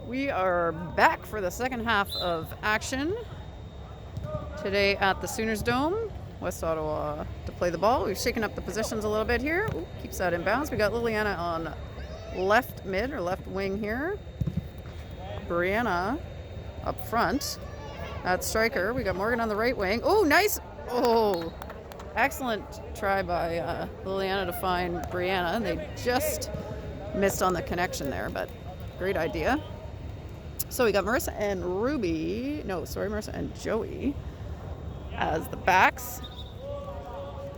We are back for the second half of action today at the Sooners Dome. West Ottawa to play the ball. We've shaken up the positions a little bit here. Ooh, keeps that in bounds. We got Liliana on left mid or left wing here. Brianna up front at striker. We got Morgan on the right wing. Oh, nice. Oh, excellent try by Liliana to find Brianna. They just missed on the connection there, but great idea. So we got Marissa and Marissa and Joey as the backs.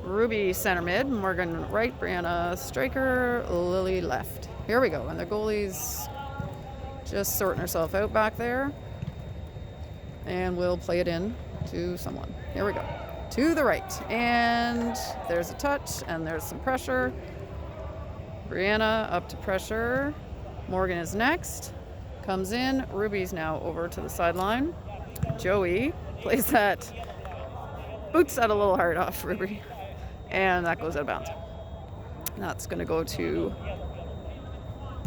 Ruby center mid, Morgan right, Brianna striker, Lily left. Here we go, and the goalie's just sorting herself out back there. And we'll play it in to someone. Here we go. To the right, and there's a touch, and there's some pressure. Brianna up to pressure. Morgan is next. Comes in. Ruby's now over to the sideline. Joey plays that. Boots that a little hard off Ruby. And that goes out of bounds. That's going to go to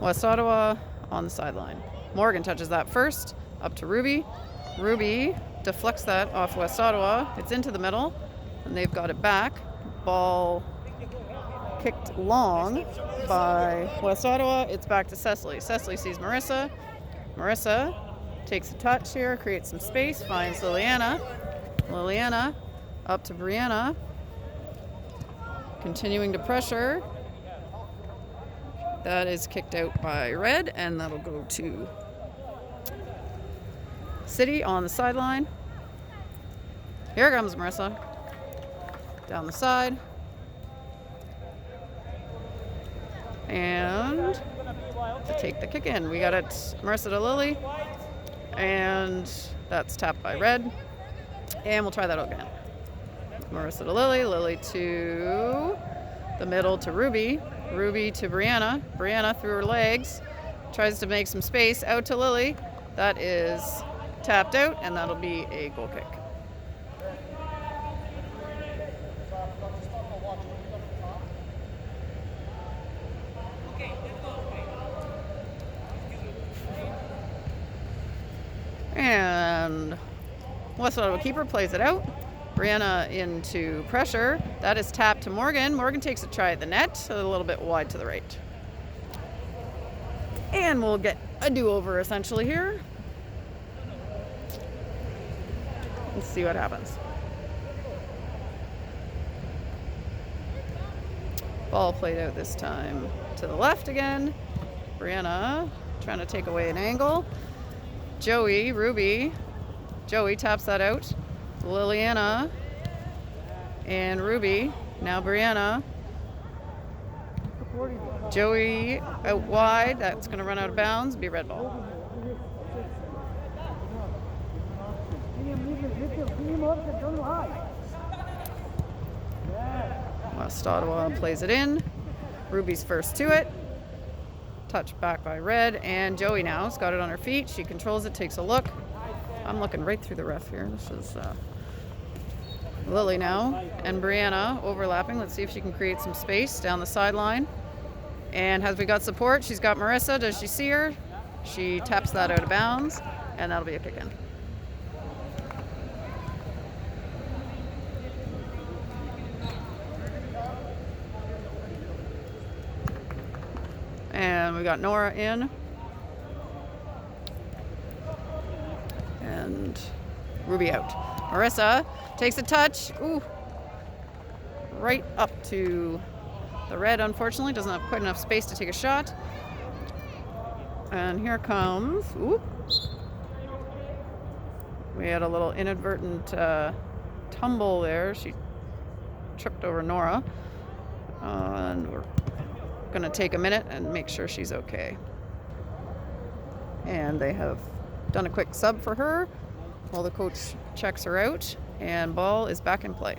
West Ottawa on the sideline. Morgan touches that first. Up to Ruby. Ruby deflects that off West Ottawa. It's into the middle. And they've got it back. Ball kicked long by West Ottawa. It's back to Cecily. Cecily sees Marissa. Marissa takes a touch here, creates some space, finds Liliana. Liliana up to Brianna. Continuing to pressure. That is kicked out by Red, and that'll go to City on the sideline. Here comes Marissa. Down the side. And to take the kick in. We got it Marissa to Lily. And that's tapped by Red. And we'll try that again. Marissa to Lily. Lily to the middle to Ruby. Ruby to Brianna. Brianna through her legs. Tries to make some space. Out to Lily. That is tapped out, and that'll be a goal kick. And West Ottawa keeper plays it out. Brianna into pressure. That is tapped to Morgan. Morgan takes a try at the net, a little bit wide to the right. And we'll get a do-over essentially here. Let's see what happens. Ball played out this time to the left again. Brianna trying to take away an angle. Ruby. Joey taps that out. Liliana and Ruby. Now Brianna. Joey out wide. That's going to run out of bounds. Be red ball. West Ottawa plays it in. Ruby's first to it. Touch back by Red, and Joey now's got it on her feet. She controls it, takes a look. I'm looking right through the ref here. This is Lily now and Brianna overlapping. Let's see if she can create some space down the sideline. And has we got support? She's got Marissa. Does she see her? She taps that out of bounds, and that'll be a kick in. And we got Nora in. And Ruby out. Marissa takes a touch. Ooh. Right up to the Red, unfortunately. Doesn't have quite enough space to take a shot. And here comes... Ooh. We had a little inadvertent tumble there. She tripped over Nora. And we're going to take a minute and make sure she's okay. And they have done a quick sub for her while the coach checks her out, and ball is back in play.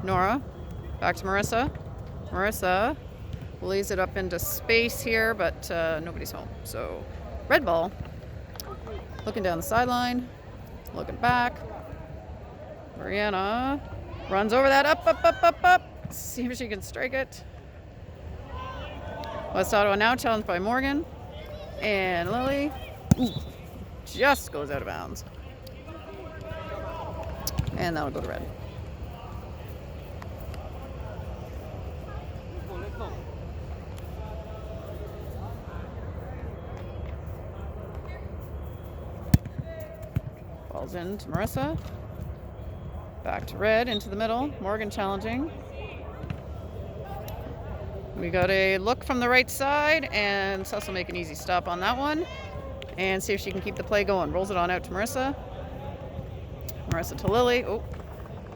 Nora back to Marissa. Marissa lays it up into space here, but nobody's home, so red ball. Looking down the sideline, looking back. Brianna runs over that, up. See if she can strike it. West Ottawa now challenged by Morgan and Lily. Ooh, just goes out of bounds. And that'll go to red. Ball's in to Marissa. Back to red, into the middle. Morgan challenging. We got a look from the right side, and Cecil will make an easy stop on that one. And see if she can keep the play going. Rolls it on out to Marissa. Marissa to Lily. Oh,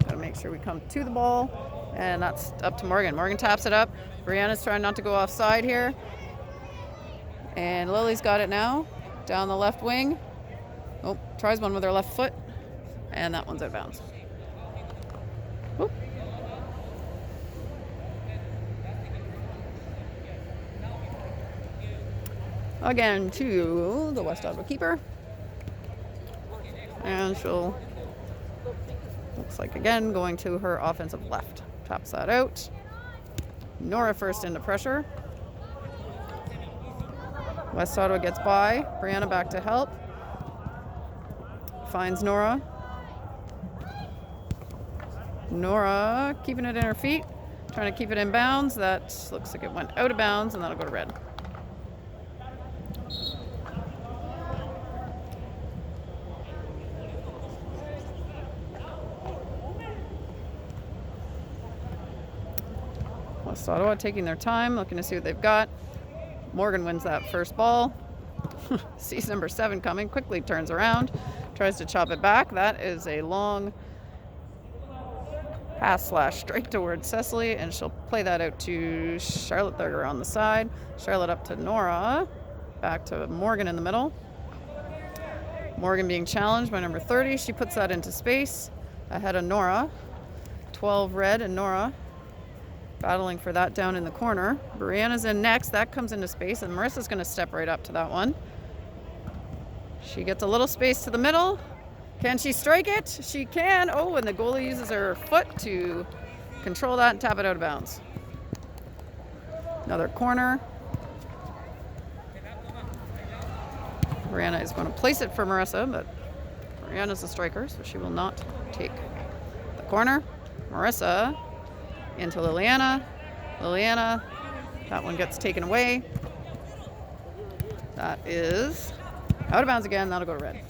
gotta make sure we come to the ball. And that's up to Morgan. Morgan taps it up. Brianna's trying not to go offside here. And Lily's got it now. Down the left wing. Oh, tries one with her left foot. And that one's out of bounds. Whoop. Again to the West Ottawa keeper. And she'll, looks like again, going to her offensive left. Taps that out. Nora first into pressure. West Ottawa gets by. Brianna back to help. Finds Nora. Nora keeping it in her feet. Trying to keep it in bounds. That looks like it went out of bounds, and that'll go to red. West Ottawa taking their time, looking to see what they've got. Morgan wins that first ball. Sees number 7 coming, quickly turns around, tries to chop it back. That is a long pass / straight towards Cecily, and she'll play that out to Charlotte Thurger on the side. Charlotte up to Nora, back to Morgan in the middle. Morgan being challenged by number 30. She puts that into space ahead of Nora. 12 red and Nora battling for that down in the corner. Brianna's in next. That comes into space, and Marissa's going to step right up to that one. She gets a little space to the middle. Can she strike it? She can. Oh, and the goalie uses her foot to control that and tap it out of bounds. Another corner. Brianna is going to place it for Marissa, but Brianna's the striker, so she will not take the corner. Marissa into Liliana. Liliana, that one gets taken away. That is out of bounds again. That'll go to red.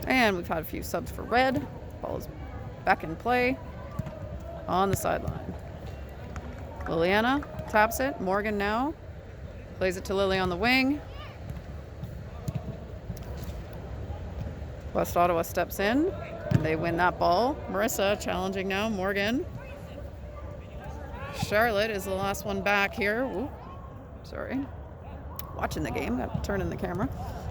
And we've had a few subs for red. Ball is back in play on the sideline. Liliana taps it. Morgan now plays it to Lily on the wing. West Ottawa steps in, and they win that ball. Marissa challenging now. Morgan. Charlotte is the last one back here. Ooh, sorry. Watching the game. Got to turn in the camera.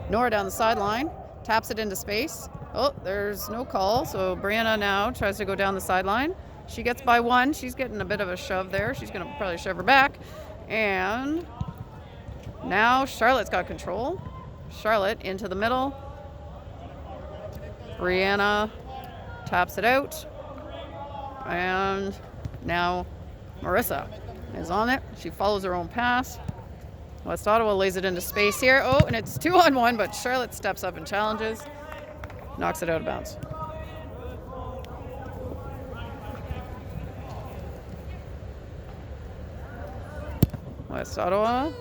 Nora down the sideline. Taps it into space. Oh, there's no call. So Brianna now tries to go down the sideline. She gets by one. She's getting a bit of a shove there. She's going to probably shove her back. And now Charlotte's got control. Charlotte into the middle. Brianna taps it out. And now Marissa is on it. She follows her own pass. West Ottawa lays it into space here. Oh, and it's 2-on-1, but Charlotte steps up and challenges. Knocks it out of bounds. West Ottawa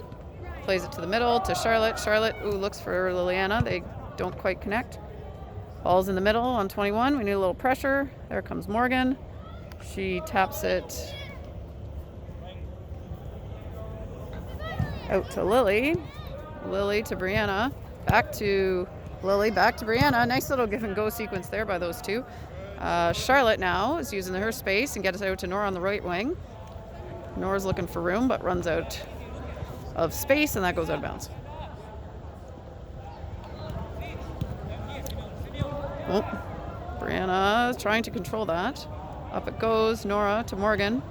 plays it to the middle to Charlotte. Charlotte, looks for Liliana. They don't quite connect. Ball's in the middle on 21. We need a little pressure. There comes Morgan. She taps it out to Lily. Lily to Brianna. Back to Lily. Back to Brianna. Nice little give and go sequence there by those two. Charlotte now is using her space and gets it out to Nora on the right wing. Nora's looking for room, but runs out of space, and that goes out of bounds. Oh, Brianna is trying to control that. Up it goes. Nora to Morgan.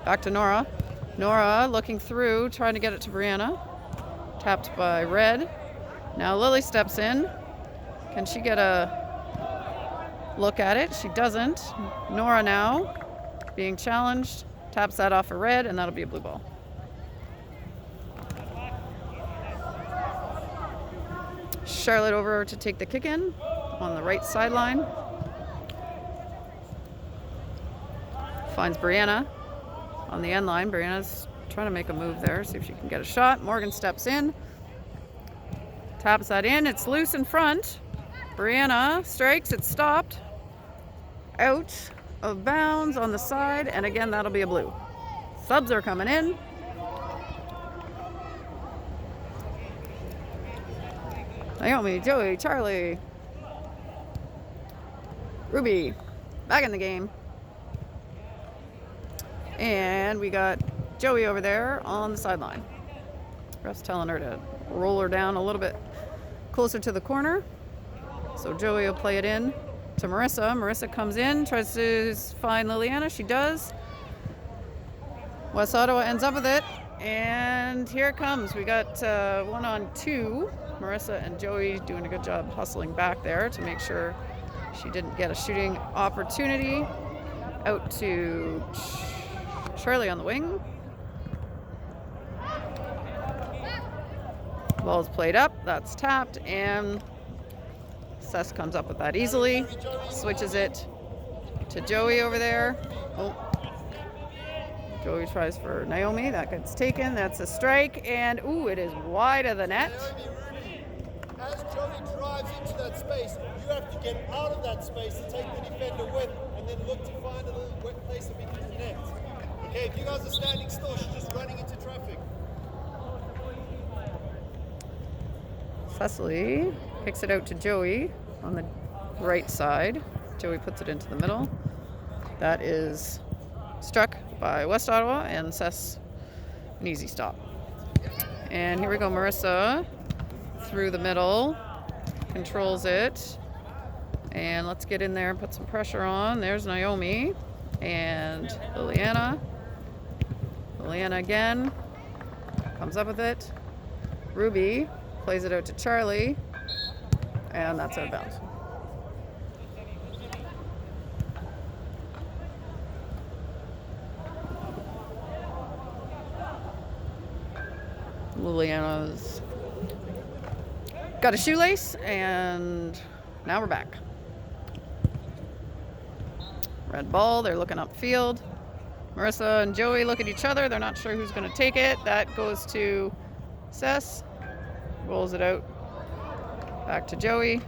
Back to Nora. Nora looking through, trying to get it to Brianna. Tapped by red. Now Lily steps in. Can she get a look at it? She doesn't. Nora now being challenged. Taps that off a red, and that'll be a blue ball. Charlotte over to take the kick in on the right sideline. Finds Brianna on the end line. Brianna's trying to make a move there, see if she can get a shot. Morgan steps in, taps that in. It's loose in front. Brianna strikes. It's stopped. Out of bounds on the side, and again, that'll be a blue. Subs are coming in. Naomi, Joey, Charlie, Ruby, back in the game. And we got Joey over there on the sideline. Ref's telling her to roll her down a little bit closer to the corner. So Joey will play it in to Marissa. Marissa comes in, tries to find Liliana. She does. West Ottawa ends up with it. And here it comes. We got 1-on-2. Marissa and Joey doing a good job hustling back there to make sure she didn't get a shooting opportunity. Out to Charlie on the wing. Ball's played up. That's tapped. And Sess comes up with that easily. Switches it to Joey over there. Oh. Joey tries for Naomi. That gets taken. That's a strike. And, ooh, it is wide of the net. As Joey drives into that space, you have to get out of that space and take the defender with, and then look to find a little wet place that we can connect. Okay, if you guys are standing still, she's just running into traffic. Cecily kicks it out to Joey on the right side. Joey puts it into the middle. That is struck by West Ottawa, and Cess an easy stop. And here we go, Marissa through the middle, controls it, and let's get in there and put some pressure on. There's Naomi and Liliana. Liliana again, comes up with it. Ruby plays it out to Charlie, and that's out of bounds. Liliana's got a shoelace, and now we're back. Red ball, they're looking upfield. Marissa and Joey look at each other. They're not sure who's going to take it. That goes to Sess. Rolls it out back to Joey.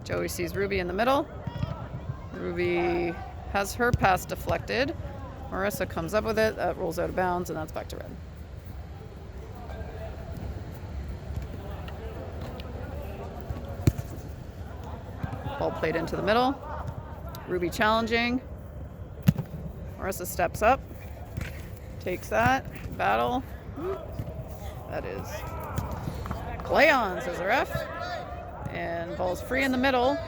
Joey sees Ruby in the middle. Ruby has her pass deflected. Marissa comes up with it. That rolls out of bounds, and that's back to red. Ball played into the middle. Ruby challenging. Marissa steps up. Takes that. Battle. That is play on, says the ref. And ball's free in the middle.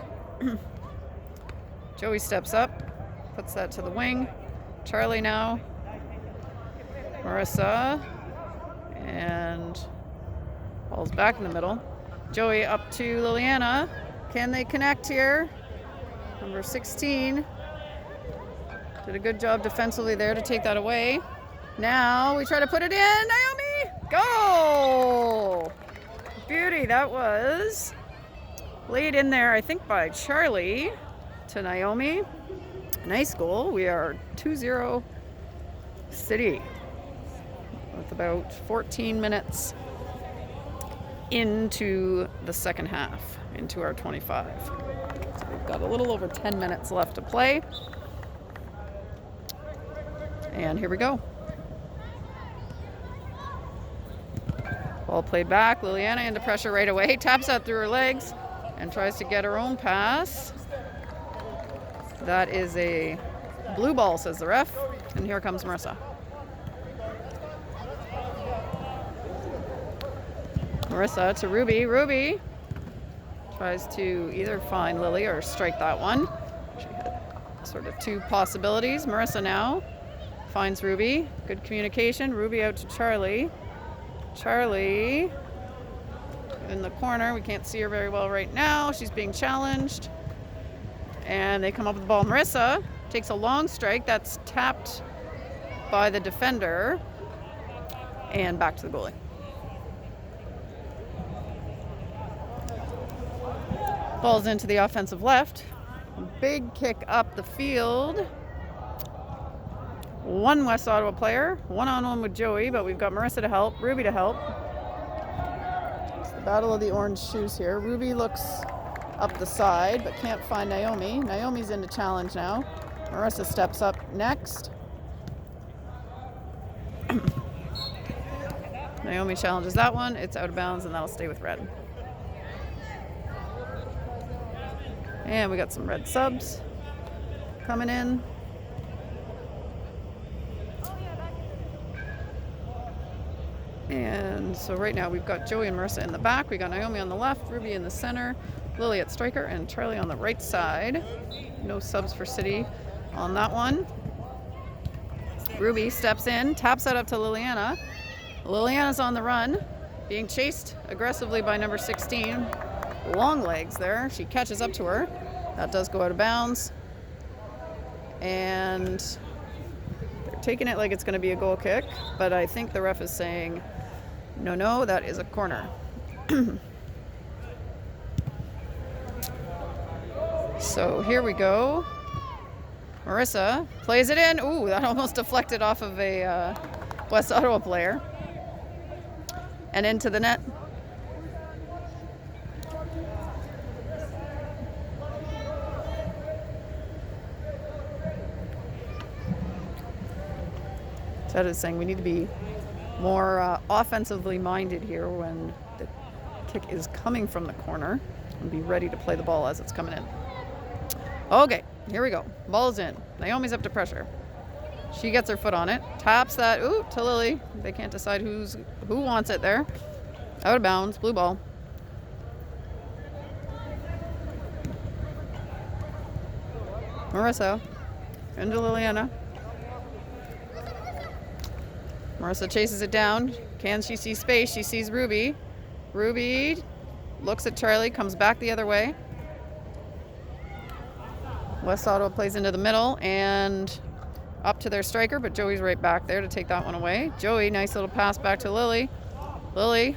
Joey steps up. Puts that to the wing. Charlie now. Marissa. And ball's back in the middle. Joey up to Liliana. Can they connect here? Number 16 did a good job defensively there to take that away. Now we try to put it in. Naomi, goal! Beauty. That was laid in there, I think, by Charlie to Naomi. Nice goal. We are 2-0 City with about 14 minutes into the second half, into our 25. So we've got a little over 10 minutes left to play. And here we go. Ball played back. Liliana into pressure right away. Taps out through her legs and tries to get her own pass. That is a blue ball, says the ref. And here comes Marissa. Marissa to Ruby. Ruby tries to either find Lily or strike that one. She had sort of two possibilities. Marissa now finds Ruby. Good communication. Ruby out to Charlie. Charlie in the corner. We can't see her very well right now. She's being challenged. And they come up with the ball. Marissa takes a long strike. That's tapped by the defender. And back to the goalie. Ball's into the offensive left. Big kick up the field. One West Ottawa player, one-on-one with Joey, but we've got Marissa to help, Ruby to help. It's the battle of the orange shoes here. Ruby looks up the side, but can't find Naomi. Naomi's in the challenge now. Marissa steps up next. Naomi challenges that one. It's out of bounds, and that'll stay with red. And we got some red subs coming in. And so right now we've got Joey and Marissa in the back. We got Naomi on the left, Ruby in the center, Lily at striker, and Charlie on the right side. No subs for City on that one. Ruby steps in, taps that up to Liliana. Liliana's on the run, being chased aggressively by number 16. Long legs there. She catches up to her. That does go out of bounds. And they're taking it like it's going to be a goal kick, but I think the ref is saying, no, that is a corner. So here we go. Marissa plays it in. Ooh, that almost deflected off of a West Ottawa player. And into the net. Ted is saying we need to be more offensively minded here when the kick is coming from the corner and be ready to play the ball as it's coming in. Okay, here we go. Ball's in. Naomi's up to pressure. She gets her foot on it, taps that, to Lily. They can't decide who wants it there. Out of bounds, blue ball. Marissa, into Liliana. Marissa chases it down. Can she see space? She sees Ruby. Ruby looks at Charlie, comes back the other way. West Ottawa plays into the middle and up to their striker, but Joey's right back there to take that one away. Joey, nice little pass back to Lily. Lily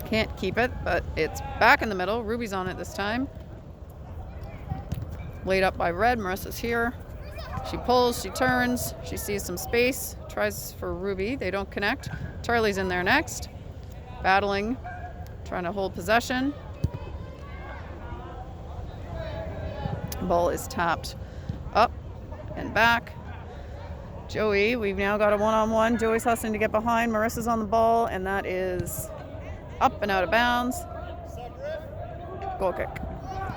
can't keep it, but it's back in the middle. Ruby's on it this time. Laid up by red. Marissa's here. She pulls, she turns, she sees some space, tries for Ruby. They don't connect. Charlie's in there next. Battling, trying to hold possession. Ball is tapped up and back. Joey, we've now got a one-on-one. Joey's hustling to get behind. Marissa's on the ball, and that is up and out of bounds. Goal kick.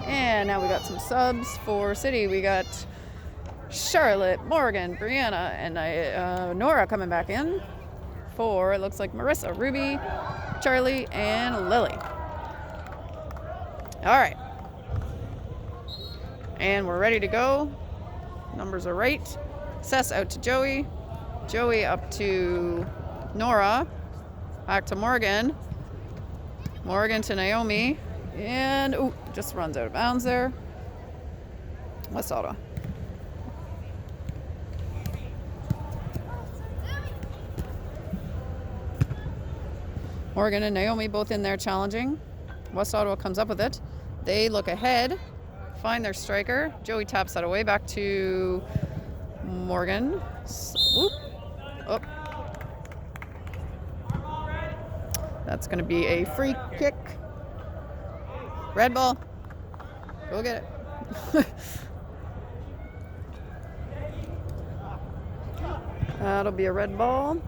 And now we got some subs for City. We got Charlotte, Morgan, Brianna, and Nora coming back in for, it looks like, Marissa, Ruby, Charlie, and Lily. All right. And we're ready to go. Numbers are right. Sess out to Joey. Joey up to Nora. Back to Morgan. Morgan to Naomi. And, just runs out of bounds there. West Ottawa. Morgan and Naomi both in there challenging. West Ottawa comes up with it. They look ahead, find their striker. Joey taps that away back to Morgan. Whoop. Oh. That's going to be a free kick. Red ball. Go get it. That'll be a red ball.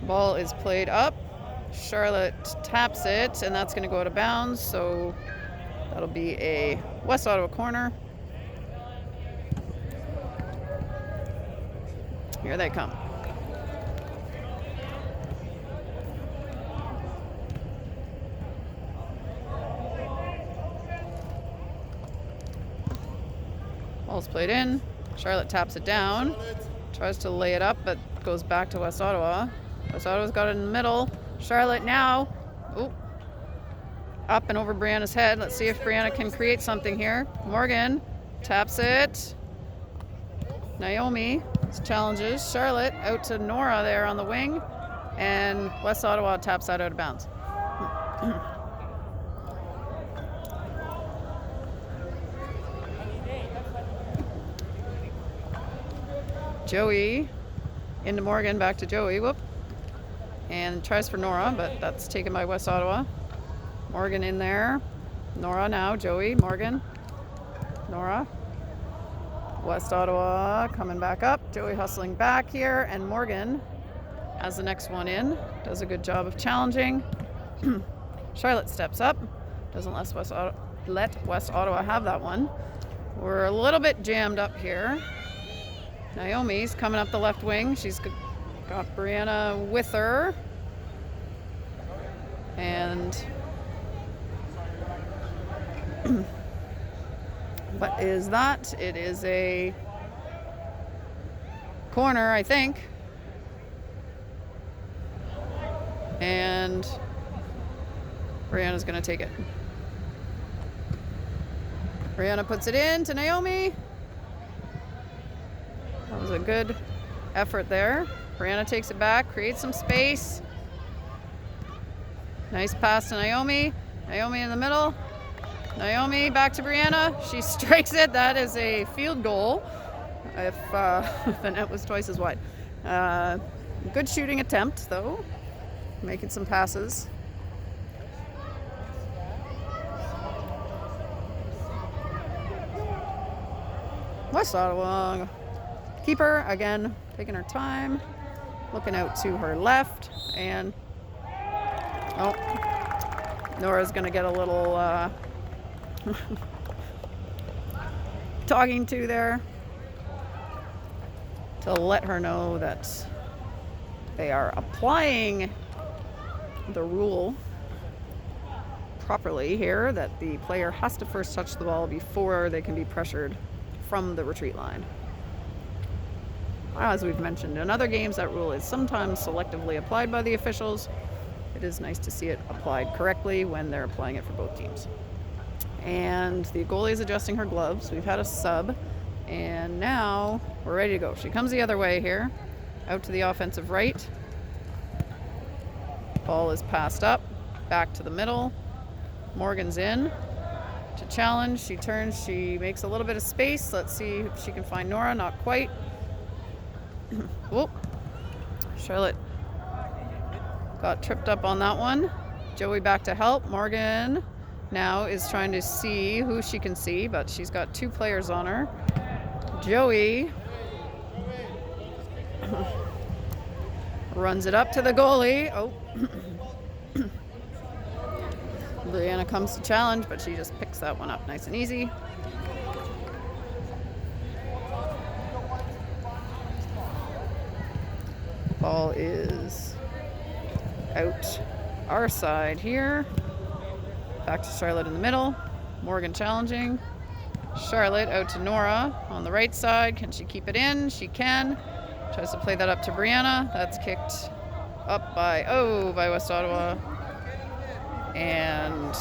Ball is played up. Charlotte taps it, and that's going to go out of bounds, so that'll be a West Ottawa corner. Here they come. Ball's played in. Charlotte taps it down. Tries to lay it up, but goes back to West Ottawa. West Ottawa's got it in the middle. Charlotte now. Up and over Brianna's head. Let's see if Brianna can create something here. Morgan taps it. Naomi challenges. Charlotte out to Nora there on the wing. And West Ottawa taps that out of bounds. Joey into Morgan, back to Joey. Whoop. And tries for Nora, but that's taken by West Ottawa. Morgan in there. Nora now. Joey, Morgan. Nora. West Ottawa coming back up. Joey hustling back here. And Morgan has the next one in. Does a good job of challenging. Charlotte steps up. Doesn't let West Ottawa have that one. We're a little bit jammed up here. Naomi's coming up the left wing. She's got Brianna with her. And what is that? It is a corner, I think. And Brianna's going to take it. Brianna puts it in to Naomi. That was a good effort there. Brianna takes it back, creates some space. Nice pass to Naomi. Naomi in the middle. Naomi back to Brianna. She strikes it. That is a field goal if the net was twice as wide. Good shooting attempt, though. Making some passes. West Ottawa. Keeper, again, taking her time. Looking out to her left. And, oh, Nora's going to get a little talking to there to let her know that they are applying the rule properly here, that the player has to first touch the ball before they can be pressured from the retreat line. As we've mentioned in other games, that rule is sometimes selectively applied by the officials. It is nice to see it applied correctly when they're applying it for both teams. And the goalie is adjusting her gloves. We've had a sub, and now we're ready to go. She comes the other way here, out to the offensive right. Ball is passed up, back to the middle. Morgan's in to challenge. She turns, she makes a little bit of space. Let's see if she can find Nora. Not quite. Whoop. Charlotte got tripped up on that one. Joey back to help. Morgan now is trying to see who she can see, but she's got two players on her. Joey runs it up to the goalie. Oh. Brianna comes to challenge, but she just picks that one up nice and easy. Ball is out our side here. Back to Charlotte in the middle. Morgan challenging. Charlotte out to Nora on the right side. Can she keep it in? She can. Tries to play that up to Brianna. That's kicked up by West Ottawa. And